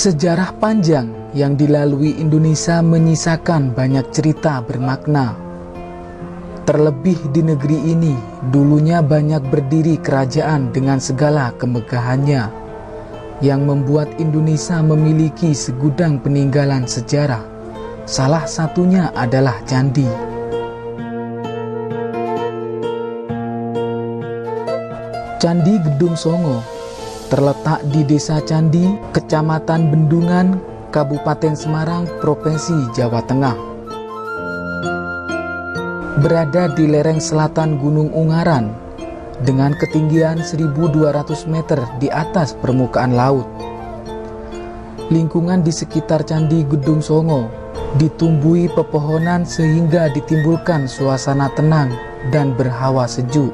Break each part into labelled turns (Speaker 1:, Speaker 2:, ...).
Speaker 1: Sejarah panjang yang dilalui Indonesia menyisakan banyak cerita bermakna. Terlebih di negeri ini, dulunya banyak berdiri kerajaan dengan segala kemegahannya, yang membuat Indonesia memiliki segudang peninggalan sejarah. Salah satunya adalah candi. Candi Gedung Songo terletak di Desa Candi, Kecamatan Bendungan, Kabupaten Semarang, Provinsi Jawa Tengah. Berada di lereng selatan Gunung Ungaran dengan ketinggian 1.200 meter di atas permukaan laut. Lingkungan di sekitar Candi Gedung Songo ditumbuhi pepohonan sehingga ditimbulkan suasana tenang dan berhawa sejuk.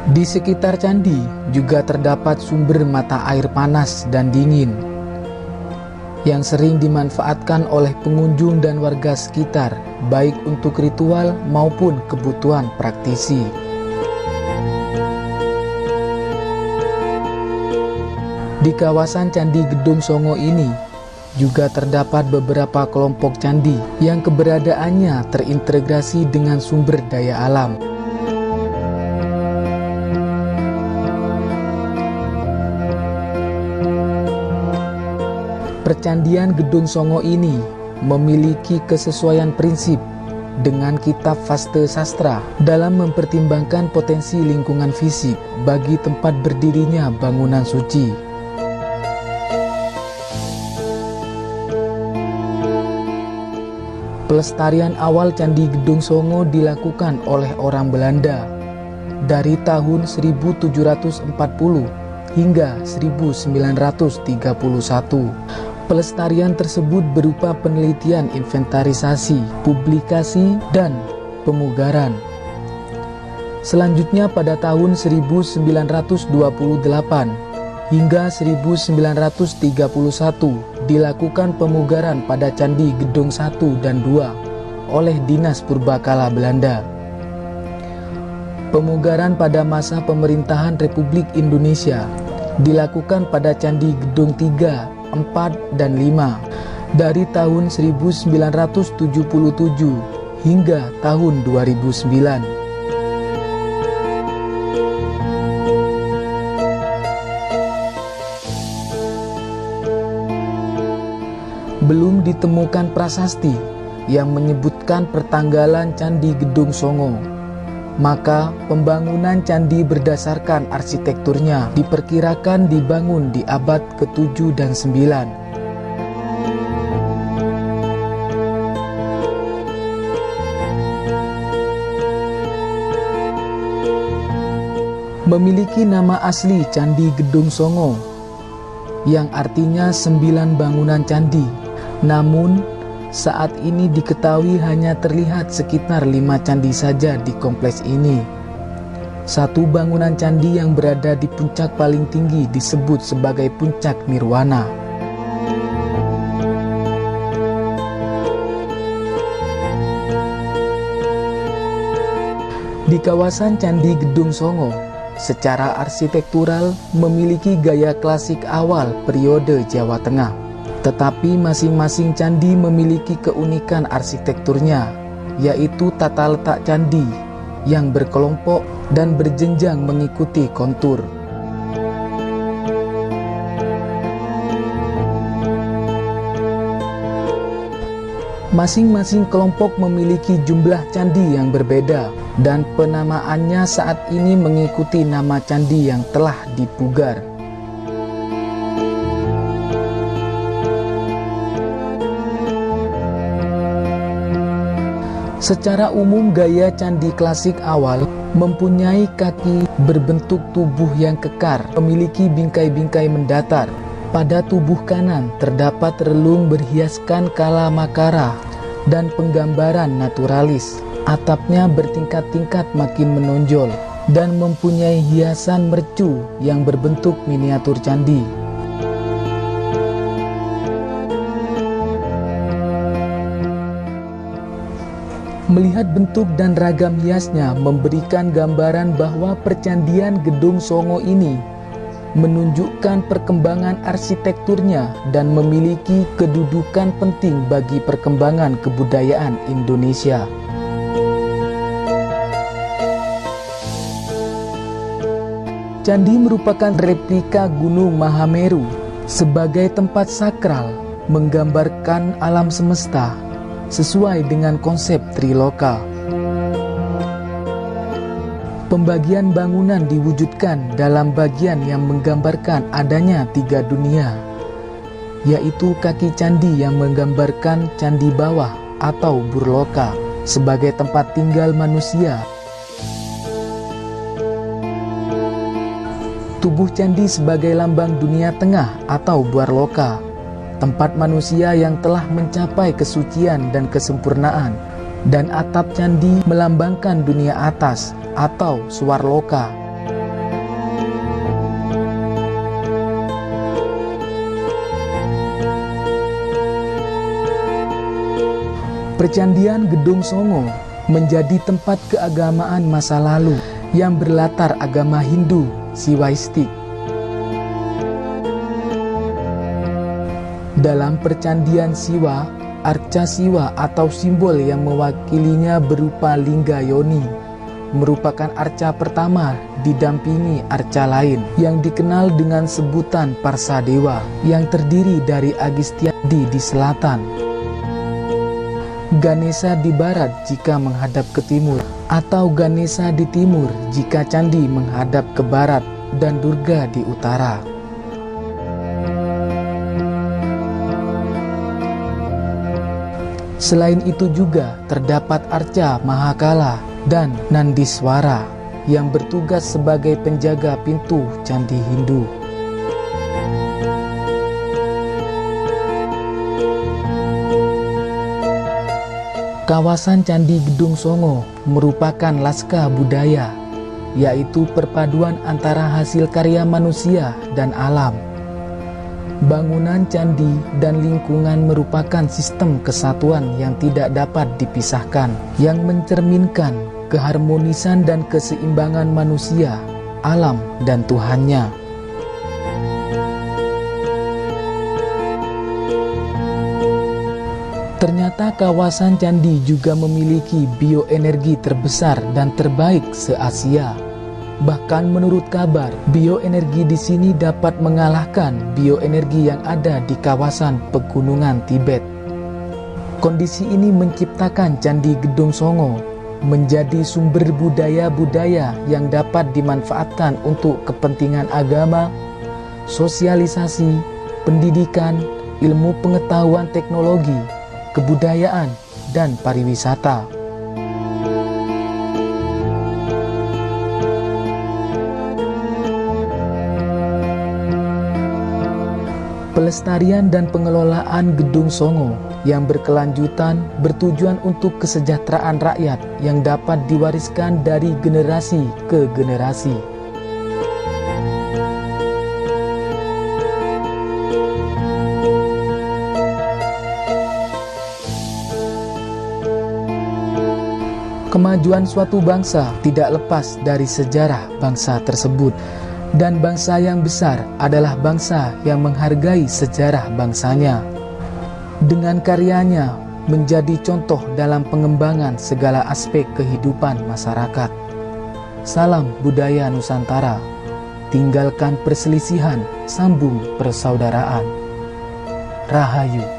Speaker 1: Di sekitar candi juga terdapat sumber mata air panas dan dingin yang sering dimanfaatkan oleh pengunjung dan warga sekitar, baik untuk ritual maupun kebutuhan praktisi. Di kawasan Candi Gedung Songo ini juga terdapat beberapa kelompok candi yang keberadaannya terintegrasi dengan sumber daya alam. Percandian Gedung Songo ini memiliki kesesuaian prinsip dengan kitab Vaste Sastra dalam mempertimbangkan potensi lingkungan fisik bagi tempat berdirinya bangunan suci. Pelestarian awal Candi Gedung Songo dilakukan oleh orang Belanda dari tahun 1740 hingga 1931. Pelestarian tersebut berupa penelitian, inventarisasi, publikasi, dan pemugaran. Selanjutnya pada tahun 1928 hingga 1931 dilakukan pemugaran pada Candi Gedung 1 dan 2 oleh Dinas Purbakala Belanda. Pemugaran pada masa pemerintahan Republik Indonesia dilakukan pada Candi Gedung 3, 4, dan 5 dari tahun 1977 hingga tahun 2009. Belum ditemukan prasasti yang menyebutkan pertanggalan Candi Gedung Songo. Maka pembangunan candi berdasarkan arsitekturnya diperkirakan dibangun di abad ke-7 dan 9. Memiliki nama asli Candi Gedung Songo, yang artinya 9 bangunan candi. Namun saat ini diketahui hanya terlihat sekitar 5 candi saja di kompleks ini. Satu bangunan candi yang berada di puncak paling tinggi disebut sebagai Puncak Nirwana. Di kawasan Candi Gedung Songo, secara arsitektural memiliki gaya klasik awal periode Jawa Tengah. Tetapi masing-masing candi memiliki keunikan arsitekturnya, yaitu tata letak candi yang berkelompok dan berjenjang mengikuti kontur. Masing-masing kelompok memiliki jumlah candi yang berbeda, dan penamaannya saat ini mengikuti nama candi yang telah dipugar. Secara umum gaya candi klasik awal mempunyai kaki berbentuk tubuh yang kekar, memiliki bingkai-bingkai mendatar. Pada tubuh kanan terdapat relung berhiaskan kala makara dan penggambaran naturalis. Atapnya bertingkat-tingkat makin menonjol dan mempunyai hiasan mercu yang berbentuk miniatur candi. Melihat bentuk dan ragam hiasnya memberikan gambaran bahwa percandian Gedung Songo ini menunjukkan perkembangan arsitekturnya dan memiliki kedudukan penting bagi perkembangan kebudayaan Indonesia. Candi merupakan replika Gunung Mahameru sebagai tempat sakral, menggambarkan alam semesta sesuai dengan konsep Triloka. Pembagian bangunan diwujudkan dalam bagian yang menggambarkan adanya 3 dunia, yaitu kaki candi yang menggambarkan candi bawah atau Burloka sebagai tempat tinggal manusia, tubuh candi sebagai lambang dunia tengah atau Bwarloka, tempat manusia yang telah mencapai kesucian dan kesempurnaan, dan atap candi melambangkan dunia atas atau Swarloka. Percandian Gedung Songo menjadi tempat keagamaan masa lalu yang berlatar agama Hindu, Siwaistik. Dalam percandian Siwa, arca Siwa atau simbol yang mewakilinya berupa lingga yoni, merupakan arca pertama didampingi arca lain yang dikenal dengan sebutan Parsadewa yang terdiri dari Agistyadi di selatan, Ganesha di barat jika menghadap ke timur, atau Ganesha di timur jika candi menghadap ke barat, dan Durga di utara. Selain itu juga terdapat arca Mahakala dan Nandiswara yang bertugas sebagai penjaga pintu candi Hindu. Kawasan Candi Gedung Songo merupakan laska budaya, yaitu perpaduan antara hasil karya manusia dan alam. Bangunan candi dan lingkungan merupakan sistem kesatuan yang tidak dapat dipisahkan, yang mencerminkan keharmonisan dan keseimbangan manusia, alam, dan Tuhannya. Ternyata kawasan candi juga memiliki bioenergi terbesar dan terbaik se-Asia. Bahkan menurut kabar, bioenergi di sini dapat mengalahkan bioenergi yang ada di kawasan pegunungan Tibet. Kondisi ini menciptakan Candi Gedung Songo menjadi sumber budaya-budaya yang dapat dimanfaatkan untuk kepentingan agama, sosialisasi, pendidikan, ilmu pengetahuan teknologi, kebudayaan, dan pariwisata. Pelestarian dan pengelolaan Gedung Songo yang berkelanjutan bertujuan untuk kesejahteraan rakyat yang dapat diwariskan dari generasi ke generasi. Kemajuan suatu bangsa tidak lepas dari sejarah bangsa tersebut. Dan bangsa yang besar adalah bangsa yang menghargai sejarah bangsanya. Dengan karyanya menjadi contoh dalam pengembangan segala aspek kehidupan masyarakat. Salam budaya Nusantara. Tinggalkan perselisihan, sambung persaudaraan. Rahayu.